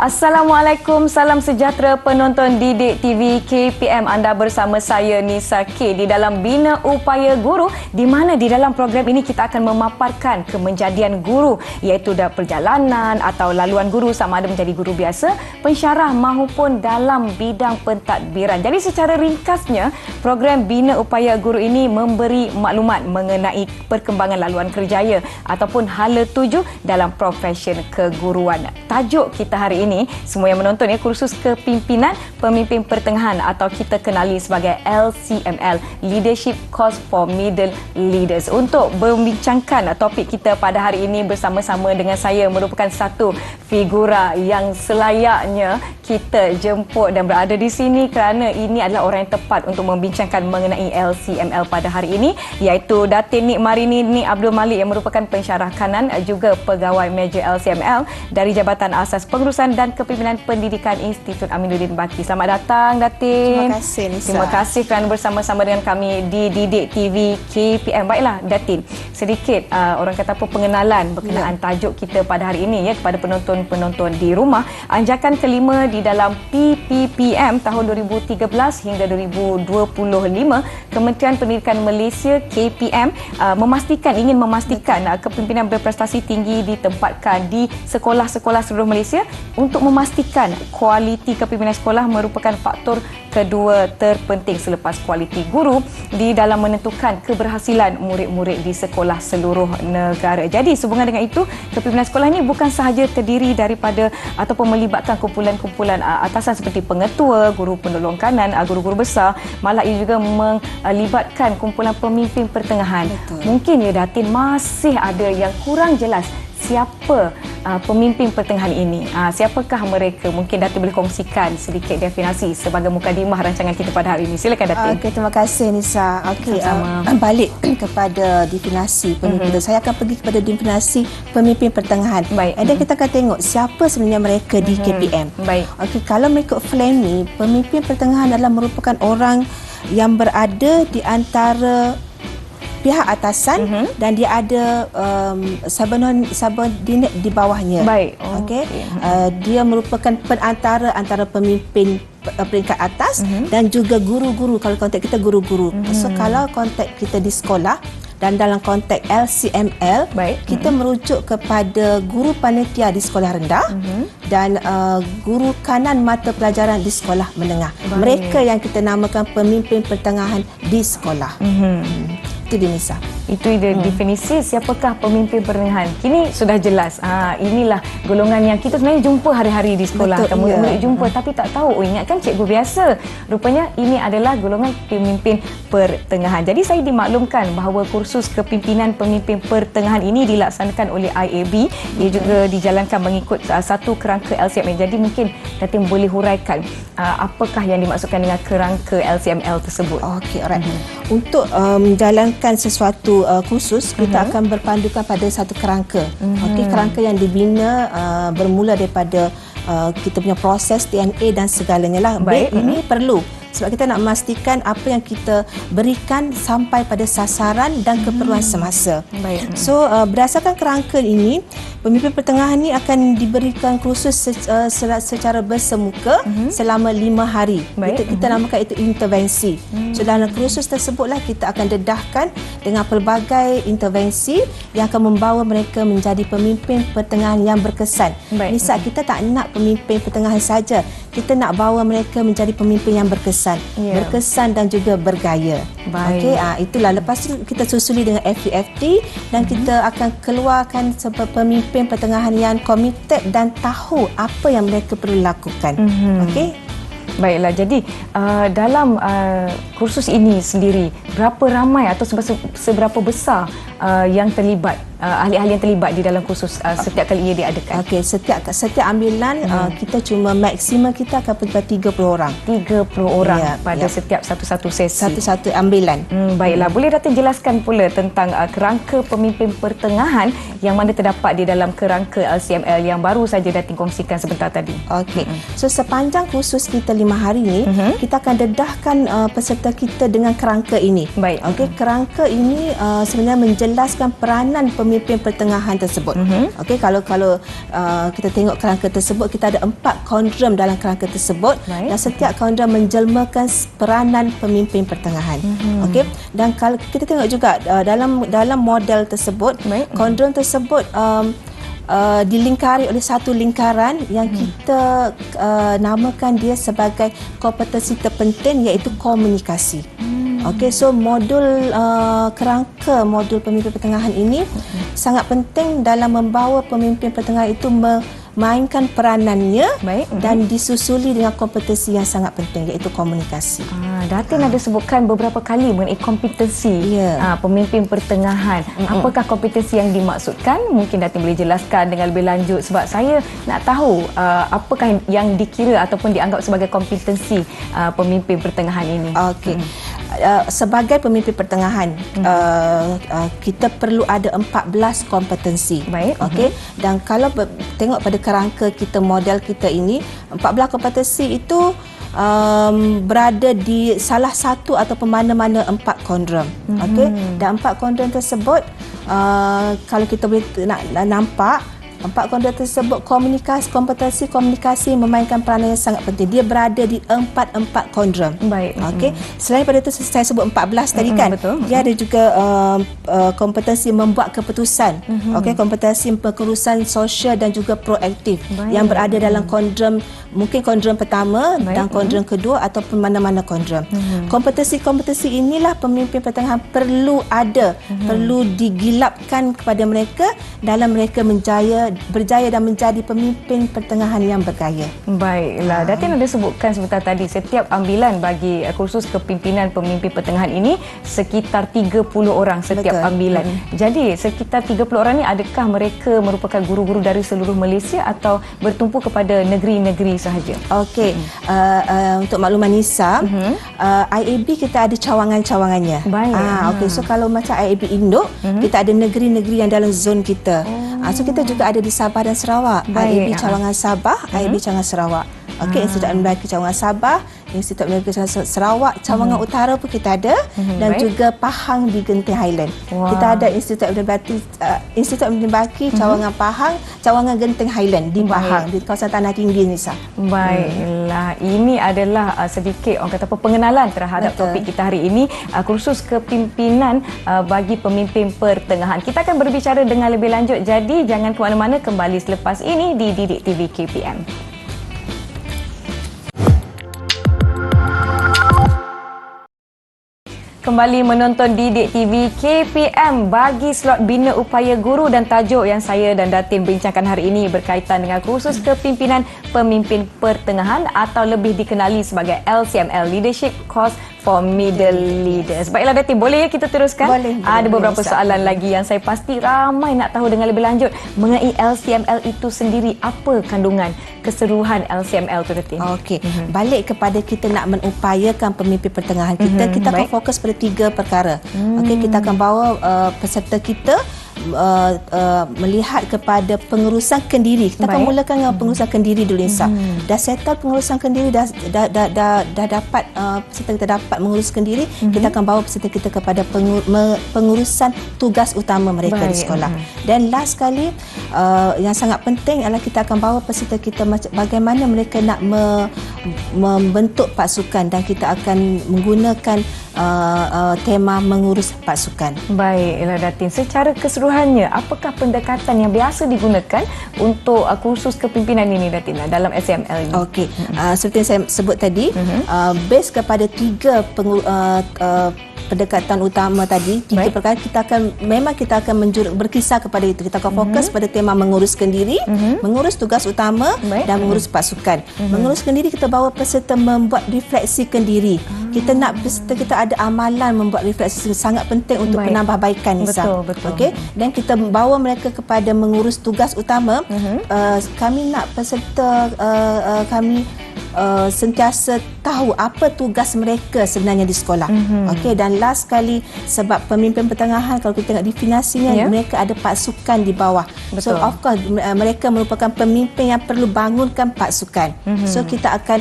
Assalamualaikum, salam sejahtera penonton Didik TV KPM. Anda bersama saya Nisa K di dalam Bina Upaya Guru, di mana di dalam program ini kita akan memaparkan kemenjadian guru, iaitu perjalanan atau laluan guru sama ada menjadi guru biasa, pensyarah maupun dalam bidang pentadbiran. Jadi secara ringkasnya, program Bina Upaya Guru ini memberi maklumat mengenai perkembangan laluan kerjaya ataupun hala tuju dalam profesyen keguruan. Tajuk kita hari ini, semua yang menonton kursus kepimpinan pemimpin pertengahan atau kita kenali sebagai LCML, Leadership Course for Middle Leaders. Untuk membincangkan topik kita pada hari ini bersama-sama dengan saya merupakan satu figura yang selayaknya kita jemput dan berada di sini kerana ini adalah orang yang tepat untuk membincangkan mengenai LCML pada hari ini, iaitu Datin Nik Marini Nik Abdul Malik yang merupakan pensyarah kanan juga pegawai meja LCML dari Jabatan Asas Pengurusan dan Kepimpinan Pendidikan Institut Aminuddin Baki. Selamat datang Datin. Terima kasih Nisa. Terima kasih kerana bersama-sama dengan kami di Didik TV KPM. Baiklah Datin, sedikit orang kata apa pengenalan berkenaan tajuk kita pada hari ini kepada penonton-penonton di rumah. Anjakan kelima di dalam PPPM tahun 2013 hingga 2025, Kementerian Pendidikan Malaysia KPM ingin memastikan kepimpinan berprestasi tinggi ditempatkan di sekolah-sekolah seluruh Malaysia untuk memastikan kualiti kepimpinan sekolah merupakan faktor kedua terpenting selepas kualiti guru di dalam menentukan keberhasilan murid-murid di sekolah seluruh negara. Jadi sehubungan dengan itu, kepimpinan sekolah ini bukan sahaja terdiri daripada ataupun melibatkan kumpulan-kumpulan atasan seperti pengetua, guru penolong kanan, guru-guru besar, malah ia juga melibatkan kumpulan pemimpin pertengahan. Betul. Mungkin Datin masih ada yang kurang jelas siapa pemimpin pertengahan ini. Siapakah mereka? Mungkin Datin boleh kongsikan sedikit definisi sebagai mukadimah rancangan kita pada hari ini. Silakan Datin. Okey, terima kasih Nisa. Okey, balik kepada definisi pemimpin. Saya akan pergi kepada definisi pemimpin pertengahan. Baik. Dan kita akan tengok siapa sebenarnya mereka di KPM. Baik. Okey, kalau mengikut Fleming, pemimpin pertengahan adalah merupakan orang yang berada di antara pihak atasan dan dia ada subordinate di bawahnya. Baik. Okey. Dia merupakan penantara antara pemimpin peringkat atas dan juga guru-guru. Kalau konteks kita guru-guru. So kalau konteks kita di sekolah dan dalam konteks LCML, kita merujuk kepada guru panitia di sekolah rendah dan guru kanan mata pelajaran di sekolah menengah. Mereka yang kita namakan pemimpin pertengahan di sekolah. Itu dia Nisa. Itu definisi siapakah pemimpin pertengahan. Kini sudah jelas. Inilah golongan yang kita sebenarnya jumpa hari-hari di sekolah. Murid-murid jumpa tapi tak tahu. Ingatkan cikgu biasa. Rupanya ini adalah golongan pemimpin pertengahan. Jadi saya dimaklumkan bahawa kursus kepimpinan pemimpin pertengahan ini dilaksanakan oleh IAB. Ia juga dijalankan mengikut satu kerangka LCML. Jadi mungkin Datin boleh huraikan apakah yang dimaksudkan dengan kerangka LCML tersebut. Okey, alright. Untuk menjalankan sesuatu kursus, kita akan berpandukan pada satu kerangka. Okey, kerangka yang dibina bermula daripada kita punya proses DNA dan segalanya lah. Baik. Ini perlu sebab kita nak memastikan apa yang kita berikan sampai pada sasaran dan keperluan semasa. Baik. So berdasarkan kerangka ini, pemimpin pertengahan ini akan diberikan kursus secara bersemuka selama 5 hari. Kita namakan itu intervensi. So dalam kursus tersebutlah kita akan dedahkan dengan pelbagai intervensi yang akan membawa mereka menjadi pemimpin pertengahan yang berkesan. Misal kita tak nak pemimpin pertengahan saja, kita nak bawa mereka menjadi pemimpin yang berkesan, berkesan dan juga bergaya. Okey, itulah. Lepas tu kita susuli dengan FEFT dan kita akan keluarkan pemimpin pertengahan yang komited dan tahu apa yang mereka perlu lakukan. Okey. Baiklah, jadi dalam kursus ini sendiri, berapa ramai atau seberapa besar yang terlibat, ahli-ahli yang terlibat di dalam kursus setiap kali ia diadakan? Okey, setiap ambilan kita cuma maksimum kita akan pergi 30 orang. 30 orang pada setiap satu-satu sesi. Satu-satu ambilan. Baiklah, boleh Datin jelaskan pula tentang kerangka pemimpin pertengahan yang mana terdapat di dalam kerangka LCML yang baru saja Datin kongsikan sebentar tadi. Okey. So sepanjang kursus kita 5 hari ini, kita akan dedahkan peserta kita dengan kerangka ini. Baik. Okey, kerangka ini sebenarnya menjelaskan peranan pemimpin pemimpin pertengahan tersebut. Okey, kalau kita tengok kerangka tersebut, kita ada 4 kondom dalam kerangka tersebut. Dan setiap kondom menjelmakan peranan pemimpin pertengahan. Okey, dan kalau kita tengok juga dalam model tersebut, kondom tersebut dilingkari oleh satu lingkaran yang kita namakan dia sebagai kompetensi terpenting, iaitu komunikasi. Okey, so modul kerangka modul pemimpin pertengahan ini sangat penting dalam membawa pemimpin pertengahan itu memainkan peranannya dan disusuli dengan kompetensi yang sangat penting, iaitu komunikasi. Datin ada sebutkan beberapa kali mengenai kompetensi pemimpin pertengahan. Apakah kompetensi yang dimaksudkan? Mungkin Datin boleh jelaskan dengan lebih lanjut, sebab saya nak tahu apakah yang dikira ataupun dianggap sebagai kompetensi pemimpin pertengahan ini. Okey. Sebagai pemimpin pertengahan, kita perlu ada 14 kompetensi. Okey. Dan kalau tengok pada kerangka kita, model kita ini, 14 kompetensi itu berada di salah satu ataupun mana-mana 4 kondom. Okey, dan 4 kondom tersebut kalau kita boleh nak nampak, 4 kondom tersebut kompetensi komunikasi memainkan peranan yang sangat penting. Dia berada di 4 kondom. Okey. Selain pada itu, saya sebut 14 tadi kan. Betul. Dia ada juga kompetensi membuat keputusan. Okey, kompetensi pengurusan sosial dan juga proaktif yang berada dalam kondom, mungkin kondom pertama dan kondom kedua ataupun mana-mana kondom. Kompetensi-kompetensi inilah pemimpin pertengahan perlu ada, perlu digilapkan kepada mereka dalam mereka berjaya dan menjadi pemimpin pertengahan yang bergaya. Baiklah, Datin ada sebutkan sebentar tadi, setiap ambilan bagi kursus kepimpinan pemimpin pertengahan ini sekitar 30 orang setiap ambilan. Jadi sekitar 30 orang ni, adakah mereka merupakan guru-guru dari seluruh Malaysia atau bertumpu kepada negeri-negeri sahaja? Okey, untuk makluman Nisa, IAB kita ada cawangan-cawangannya. Okey, so kalau macam IAB Induk, kita ada negeri-negeri yang dalam zon kita. So kita juga ada di Sabah dan Sarawak. IAB Cawangan Sabah, IAB Cawangan Sarawak. Okey, Institut Mendaki Cawangan Sabah, Institut Mendaki Cawangan Sarawak, Cawangan Utara pun kita ada, dan juga Pahang di Genting Highland. Kita ada Institut Mendaki Cawangan Pahang, Cawangan Genting Highland di Pahang, di kawasan Tanah Tinggi, Nisa. Baiklah, ini adalah sedikit orang kata pengenalan terhadap topik kita hari ini, kursus kepimpinan bagi pemimpin pertengahan. Kita akan berbicara dengan lebih lanjut, jadi jangan ke mana-mana, kembali selepas ini di Didik TV KPM. Kembali menonton Didik TV KPM bagi slot Bina Upaya Guru, dan tajuk yang saya dan Datin bincangkan hari ini berkaitan dengan kursus kepimpinan pemimpin pertengahan atau lebih dikenali sebagai LCML, Leadership Course for Middle Leaders. Baiklah Datin, boleh ya kita teruskan? Boleh. Ada beberapa soalan lagi yang saya pasti ramai nak tahu dengan lebih lanjut mengenai LCML itu sendiri. Apa kandungan keseluruhan LCML tu, Datin? Okey, balik kepada kita nak mengupayakan pemimpin pertengahan kita akan fokus pada 3 perkara. Okey, kita akan bawa peserta kita melihat kepada pengurusan kendiri. Kita akan mulakan dengan pengurusan kendiri dulu, Insa. Dah settle pengurusan kendiri, dah dapat peserta kita dapat mengurus kendiri, kita akan bawa peserta kita kepada pengurusan tugas utama mereka di sekolah. Dan last sekali, yang sangat penting adalah kita akan bawa peserta kita bagaimana mereka nak membentuk pasukan, dan kita akan menggunakan tema mengurus pasukan. Baiklah Datin, secara keseluruhannya apakah pendekatan yang biasa digunakan untuk kursus kepimpinan ini, Datin, dalam SML ini? Okey, seperti yang saya sebut tadi, base kepada 3 pendekatan utama tadi, 3 perkara, kita akan berkisar kepada itu. Kita akan fokus pada tema mengurus kendiri, mengurus tugas utama dan mengurus pasukan. Mengurus kendiri, kita bawa peserta membuat refleksi kendiri. Kita nak peserta kita ada amalan membuat refleksi, sangat penting untuk penambahbaikan, Nisa. Betul. Okey, dan kita bawa mereka kepada mengurus tugas utama. Kami nak peserta kami sentiasa tahu apa tugas mereka sebenarnya di sekolah. Okey, dan last sekali, sebab pemimpin pertengahan, kalau kita tengok definisinya, mereka ada pasukan di bawah. So of course mereka merupakan pemimpin yang perlu bangunkan pasukan. So kita akan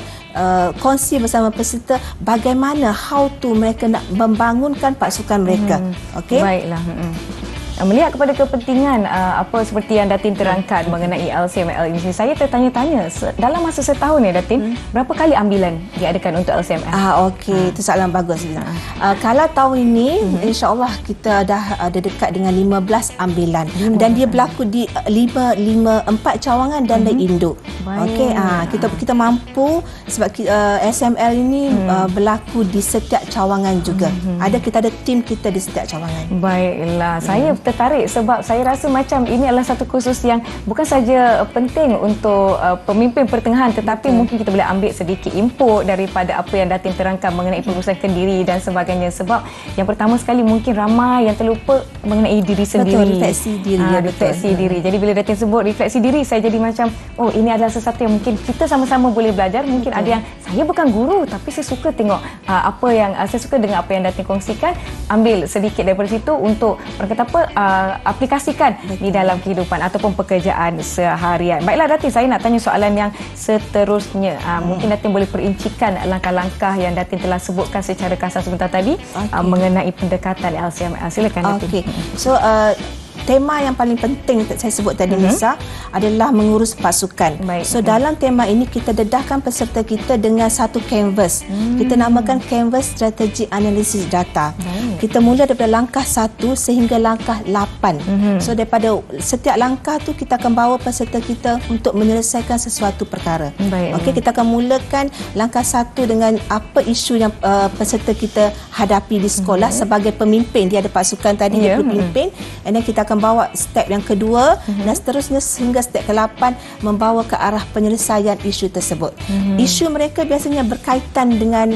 kongsi bersama peserta bagaimana how to mereka nak membangunkan pasukan mereka. Okey. Baiklah. Melihat kepada kepentingan apa seperti yang Datin terangkan mengenai LCML ini, saya tertanya-tanya dalam masa setahun ya Datin, berapa kali ambilan diadakan untuk LCML? Okey, itu soalan bagus. Kalau tahun ini insya-Allah kita dah ada dekat dengan 15 ambilan dan dia berlaku di 4 cawangan dan di Indo. Okey, kita mampu sebab SML ini berlaku di setiap cawangan juga. Kita ada tim kita di setiap cawangan. Baiklah, saya tertarik sebab saya rasa macam ini adalah satu kursus yang bukan saja penting untuk pemimpin pertengahan, tetapi mungkin kita boleh ambil sedikit input daripada apa yang Datin terangkan mengenai pengurusan diri dan sebagainya. Sebab yang pertama sekali mungkin ramai yang terlupa mengenai diri sendiri. Betul, refleksi diri. Refleksi diri. Jadi bila Datin sebut refleksi diri, saya jadi macam, oh ini adalah sesuatu yang mungkin kita sama-sama boleh belajar. Mungkin ada yang, saya bukan guru tapi saya suka tengok apa yang saya suka dengan apa yang Datin kongsikan, ambil sedikit daripada situ untuk orang kata apa, aplikasikan di dalam kehidupan ataupun pekerjaan seharian. Baiklah Datin, saya nak tanya soalan yang seterusnya. Mungkin Datin boleh perincikan langkah-langkah yang Datin telah sebutkan secara kasar sebentar tadi mengenai pendekatan LCML. Silakan Datin. Okey. So tema yang paling penting saya sebut tadi Nisa adalah mengurus pasukan. So dalam tema ini kita dedahkan peserta kita dengan satu canvas. Kita namakan canvas strategi analisis data. Kita mula daripada langkah 1 sehingga langkah 8. So daripada setiap langkah tu kita akan bawa peserta kita untuk menyelesaikan sesuatu perkara. Okey, kita akan mulakan langkah 1 dengan apa isu yang peserta kita hadapi di sekolah sebagai pemimpin. Dia ada pasukan tadi, dia pemimpin. And then kita akan bawa step yang kedua dan seterusnya sehingga step ke-8 membawa ke arah penyelesaian isu tersebut. Isu mereka biasanya berkaitan dengan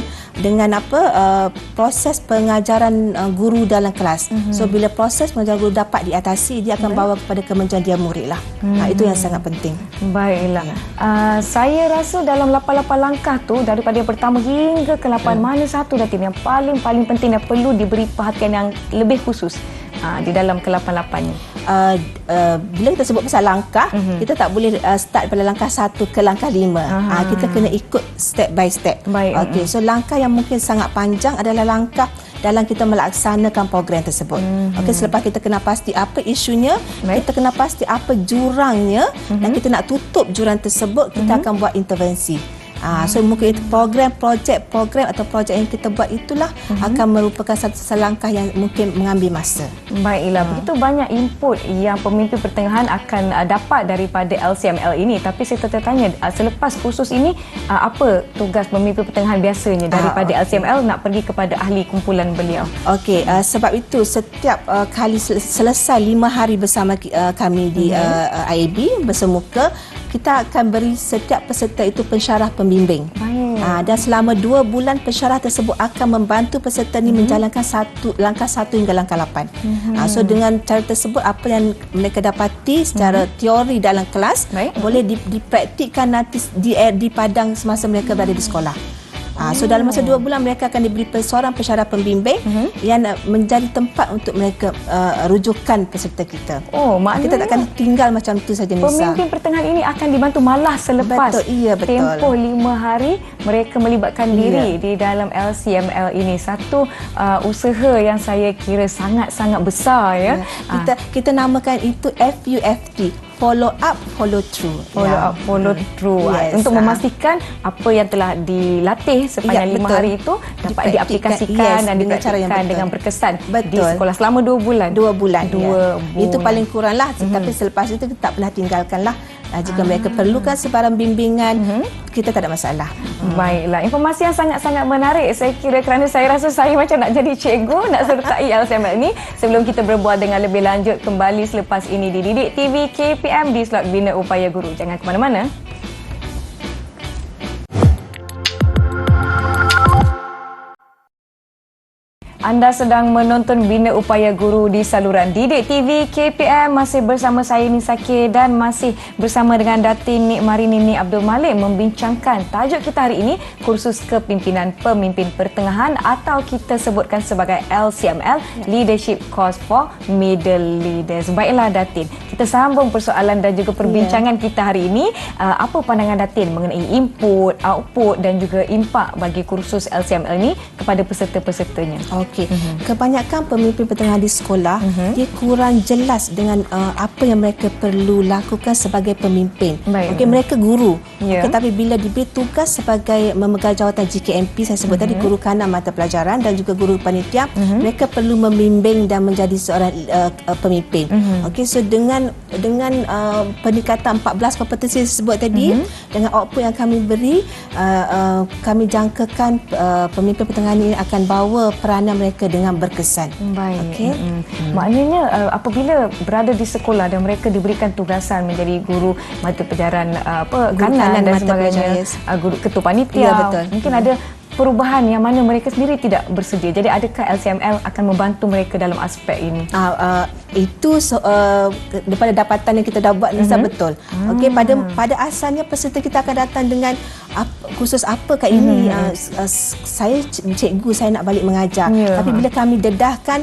proses pengajaran guru dalam kelas. So bila proses pengajaran guru dapat diatasi, dia akan bawa kepada kemenjadian murid lah. Itu yang sangat penting. Baiklah. Saya rasa dalam 8 langkah tu, daripada yang pertama hingga ke-8, mana satu Datin yang paling penting dan perlu diberi perhatian yang lebih khusus di dalam ke-8 ni? Bila kita sebut pasal langkah, kita tak boleh start pada langkah 1 ke langkah 5. Kita kena ikut step by step. Okey, so langkah yang mungkin sangat panjang adalah langkah dalam kita melaksanakan program tersebut. Okey, selepas kita kena pasti apa isunya, kita kena pasti apa jurangnya, dan kita nak tutup jurang tersebut, kita akan buat intervensi. So mungkin itu program atau projek yang kita buat itulah akan merupakan satu langkah yang mungkin mengambil masa. Baiklah, begitu banyak input yang pemimpin pertengahan akan dapat daripada LCML ini. Tapi saya tertanya, selepas kursus ini, apa tugas pemimpin pertengahan biasanya daripada LCML nak pergi kepada ahli kumpulan beliau? Okey, sebab itu setiap kali selesai 5 hari bersama kami di IAB bersemuka, kita akan beri setiap peserta itu pensyarah pembimbing. Dan selama 2 bulan pensyarah tersebut akan membantu peserta ini menjalankan langkah 1 hingga langkah 8. So dengan cara tersebut, apa yang mereka dapati secara teori dalam kelas boleh dipraktikkan nanti di padang semasa mereka berada di sekolah. So dalam masa 2 bulan mereka akan diberi seorang pensyarah pembimbing yang menjadi tempat untuk mereka rujukan peserta kita. Maknanya kita tak akan tinggal macam tu saja, Nisa. Pemimpin pertengahan ini akan dibantu malah selepas tempoh 5 hari mereka melibatkan diri di dalam LCML ini. Satu usaha yang saya kira sangat-sangat besar ya. Kita namakan itu FUFT. Follow up, follow through. Follow through. Untuk memastikan apa yang telah dilatih sepanjang 5 hari itu dapat diaplikasikan dan dipraktikkan dengan berkesan di sekolah selama 2 bulan. 2 bulan. Itu paling kuranglah. Tapi selepas itu kita tak pernah tinggalkanlah. Jika mereka perlukan sebarang bimbingan, kita tak ada masalah. Baiklah, informasi yang sangat-sangat menarik saya kira, kerana saya rasa saya macam nak jadi cikgu, nak sertai LCML ini. Sebelum kita berbual dengan lebih lanjut kembali selepas ini di Didik TV KPM di slot Bina Upaya Guru. Jangan ke mana-mana. Anda sedang menonton Bina Upaya Guru di saluran Didik TV KPM. Masih bersama saya Nisa K dan masih bersama dengan Datin Nik Marini Nik Abdul Malik membincangkan tajuk kita hari ini, kursus kepimpinan pemimpin pertengahan atau kita sebutkan sebagai LCML, Leadership Course for Middle Leaders. Baiklah Datin, kita sambung persoalan dan juga perbincangan kita hari ini. Apa pandangan Datin mengenai input, output dan juga impak bagi kursus LCML ini kepada peserta-pesertanya? Okey. Kebanyakan pemimpin pertengahan di sekolah dia kurang jelas dengan apa yang mereka perlu lakukan sebagai pemimpin. Okey, mereka guru. Okey, tapi bila diberi tugas sebagai memegang jawatan GKMP, saya sebut tadi guru kanan mata pelajaran dan juga guru panitia, mereka perlu membimbing dan menjadi seorang pemimpin. Okey, so dengan peningkatan 14 kompetensi sebut tadi, dengan output yang kami beri, kami jangkakan pemimpin pertengahan ini akan bawa peranan mereka dengan berkesan. Baik. Okey. Maknanya apabila berada di sekolah dan mereka diberikan tugasan menjadi guru mata pelajaran kanan dan sebagainya, guru ketua panitia, ya, betul. mungkin ada perubahan yang mana mereka sendiri tidak bersedia. Jadi adakah LCML akan membantu mereka dalam aspek ini? Itu daripada dapatan yang kita dah buat, Nisa, betul. Okey, pada asalnya peserta kita akan datang dengan khusus apa kat ini. Saya cikgu, saya nak balik mengajar. Tapi bila kami dedahkan,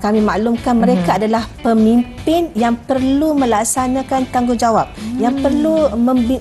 kami maklumkan mereka adalah pemimpin yang perlu melaksanakan tanggungjawab, yang perlu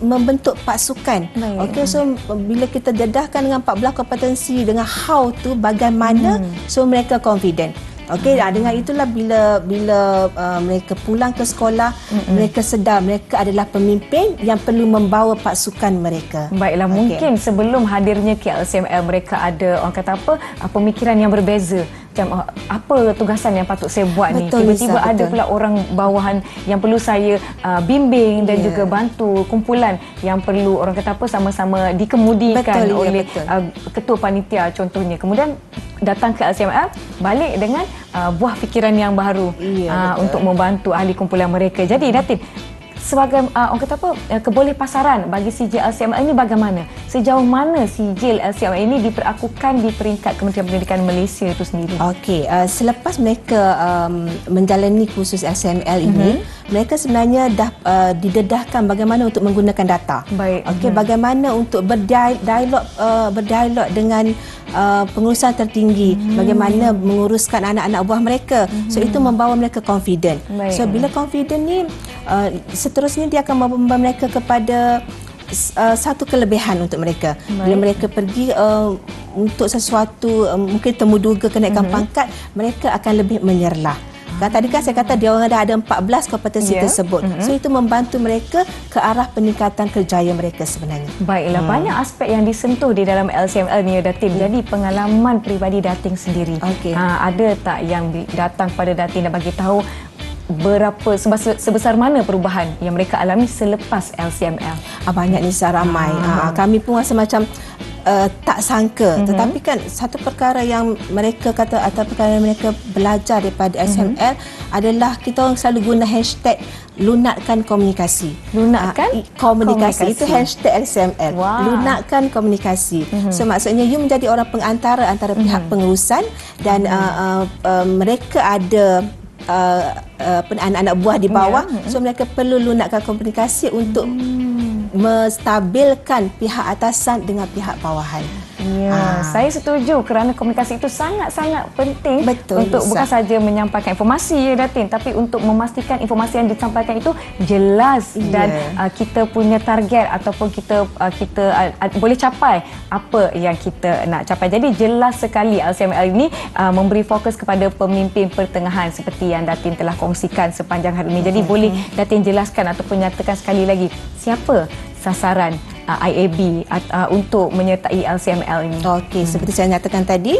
membentuk pasukan. Okey, so bila kita dedahkan dengan 14 kompetensi, dengan how tu bagaimana, so mereka confident. Okey, dengan itulah bila mereka pulang ke sekolah, mereka sedar mereka adalah pemimpin yang perlu membawa pasukan mereka. Baiklah, mungkin sebelum hadirnya KLCML mereka ada, orang kata apa, pemikiran yang berbeza. Macam apa tugasan yang patut saya buat ni? Tiba-tiba ada pula orang bawahan yang perlu saya bimbing dan juga bantu, kumpulan yang perlu, orang kata apa, sama-sama dikemudikan oleh ketua panitia contohnya. Kemudian datang ke LCML balik dengan buah fikiran yang baru untuk membantu ahli kumpulan mereka. Jadi Datin, sebagai orang kata apa, keboleh pasaran bagi sijil LCML ini bagaimana? Sejauh mana sijil LCML ini diperakukan di peringkat Kementerian Pendidikan Malaysia itu sendiri? Okey, selepas mereka menjalani kursus LCML ini, mereka sebenarnya dah didedahkan bagaimana untuk menggunakan data. Baik. Okey, bagaimana untuk berdialog dengan pengurusan tertinggi, bagaimana menguruskan anak-anak buah mereka. So itu membawa mereka confident. So bila confident ni, seterusnya dia akan membawa mereka kepada satu kelebihan untuk mereka. Bila mereka pergi untuk sesuatu, mungkin temu duga kenaikan pangkat, mereka akan lebih menyerlah. Tadi kan saya kata dia orang dah ada 14 kompetensi tersebut. So itu membantu mereka ke arah peningkatan kerjaya mereka sebenarnya. Baiklah, banyak aspek yang disentuh di dalam LCML ni, Datin. Jadi pengalaman peribadi Datin sendiri. Ada tak yang datang pada Datin dan bagi tahu berapa sebesar mana perubahan yang mereka alami selepas LCML? Banyak, Nisa, ramai. Kami pun rasa macam tak sangka. Tetapi kan satu perkara yang mereka kata atau perkara yang mereka belajar daripada LCML adalah kita orang selalu guna hashtag lunakkan komunikasi. Lunakkan komunikasi. Itu hashtag LCML. Lunakkan komunikasi. So maksudnya you menjadi orang pengantara antara pihak pengurusan dan mereka ada anak-anak buah di bawah. So mereka perlu lunakkan komunikasi untuk menstabilkan pihak atasan dengan pihak bawahan. Saya setuju kerana komunikasi itu sangat-sangat penting. Untuk bukan saja menyampaikan informasi, Datin, tapi untuk memastikan informasi yang disampaikan itu jelas dan kita punya target ataupun kita boleh capai apa yang kita nak capai. Jadi jelas sekali LCML ini memberi fokus kepada pemimpin pertengahan seperti yang Datin telah kongsikan sepanjang hari ini. Jadi boleh Datin jelaskan ataupun nyatakan sekali lagi siapa sasaran IAB untuk menyertai LCML ini? Okey, seperti saya nyatakan tadi,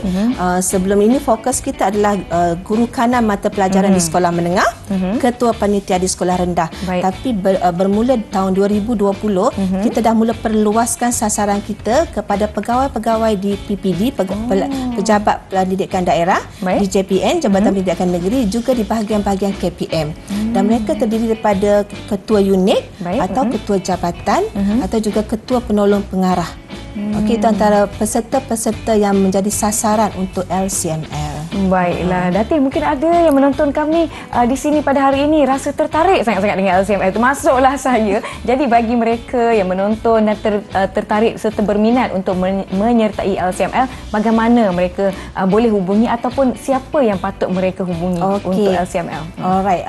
sebelum ini fokus kita adalah guru kanan mata pelajaran di sekolah menengah, ketua panitia di sekolah rendah. Tapi bermula tahun 2020, kita dah mula perluaskan sasaran kita kepada pegawai-pegawai di PPD, Pejabat Pendidikan Daerah, di JPN, Jabatan Pendidikan Negeri, juga di bahagian-bahagian KPM. Dan mereka terdiri daripada ketua unit atau ketua jabatan atau juga ketua penolong pengarah. Okey, itu antara peserta-peserta yang menjadi sasaran untuk LCML. Baiklah, Datin, mungkin ada yang menonton kami di sini pada hari ini rasa tertarik sangat-sangat dengan LCML, termasuklah saya. Jadi bagi mereka yang menonton dan tertarik serta berminat untuk menyertai LCML, bagaimana mereka boleh hubungi ataupun siapa yang patut mereka hubungi untuk LCML? Alright,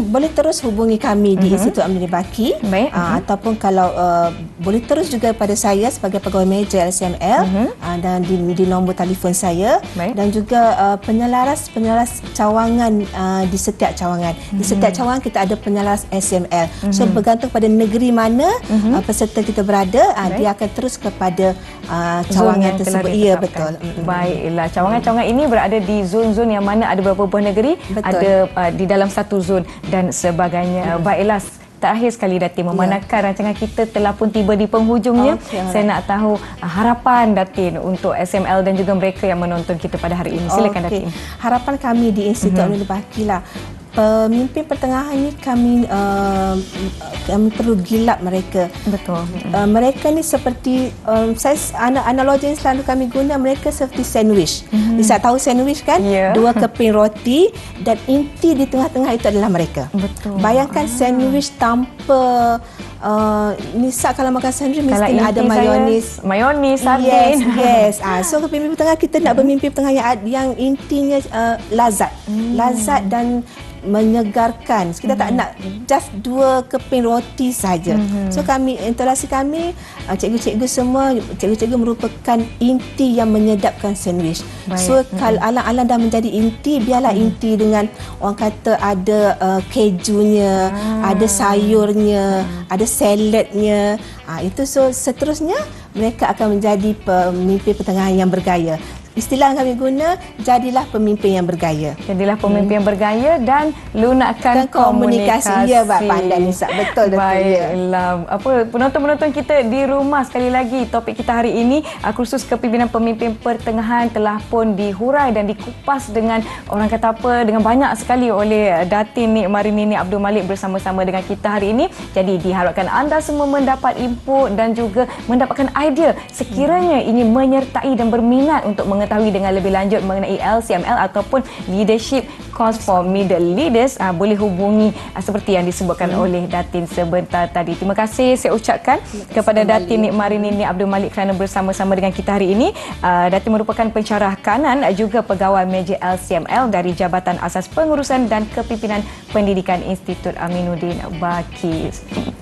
boleh terus hubungi kami di Institut Aminuddin Baki. Baik. Ataupun kalau boleh terus juga pada saya sebagai pegawai manager LCML dan di nombor telefon saya. Baik. Dan juga penyelaras cawangan di setiap cawangan. Di setiap cawangan kita ada penyelaras LCML. So bergantung pada negeri mana peserta kita berada, dia akan terus kepada cawangan tersebut. Ya, betul. Baiklah, cawangan-cawangan ini berada di zon-zon yang mana ada beberapa buah negeri, ada di dalam satu zon dan sebagainya. Baiklah, terakhir sekali Datin, memandangkan rancangan kita telah pun tiba di penghujungnya. Saya nak tahu harapan Datin untuk SML dan juga mereka yang menonton kita pada hari ini. Silakan Datin. Harapan kami di Institut Aminuddin Baki lah, pemimpin pertengahan ni kami perlu gilap mereka. Betul. Mereka ni seperti analogi yang selalu kami guna, mereka seperti sandwich. Bisa tahu sandwich kan? Dua keping roti dan inti di tengah-tengah itu adalah mereka. Betul. Bayangkan sandwich tanpa Nisa kalau makan sandwich mesti ada mayonis, sardin. Yes. So pemimpin pertengahan kita nak bermimpi pertengahan yang intinya lazat. Lazat dan menyegarkan. Kita tak nak just dua keping roti saja. So interaksi kami, cikgu-cikgu semua, cikgu-cikgu merupakan inti yang menyedapkan sandwich. So kalau alang-alang dah menjadi inti, biarlah inti dengan orang kata ada kejunya, ada sayurnya, ada saladnya. Itu so seterusnya mereka akan menjadi pemimpin pertengahan yang bergaya. Istilah yang kami guna, jadilah pemimpin yang bergaya. Jadilah pemimpin yang bergaya dan lunakkan komunikasi. Ya, pandai Nisa. Betul. Baiklah. Penonton-penonton kita di rumah, sekali lagi topik kita hari ini, kursus kepimpinan pemimpin pertengahan telah pun dihurai dan dikupas dengan orang kata apa, dengan banyak sekali oleh Datin Nik Marini Nik Abdul Malik bersama-sama dengan kita hari ini. Jadi diharapkan anda semua mendapat input dan juga mendapatkan idea sekiranya ingin menyertai dan berminat untuk mengetahui dengan lebih lanjut mengenai LCML ataupun Leadership Course for Middle Leaders, boleh hubungi seperti yang disebutkan oleh Datin sebentar tadi. Terima kasih saya ucapkan kepada Datin Nik Marini Nik Abdul Malik kerana bersama-sama dengan kita hari ini. Datin merupakan pensyarah kanan juga pegawai manager LCML dari Jabatan Asas Pengurusan dan Kepimpinan Pendidikan Institut Aminuddin Baki.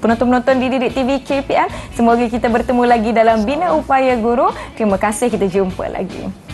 Penonton-penonton di Didik TV KPM, semoga kita bertemu lagi dalam Bina Upaya Guru. Terima kasih, kita jumpa lagi.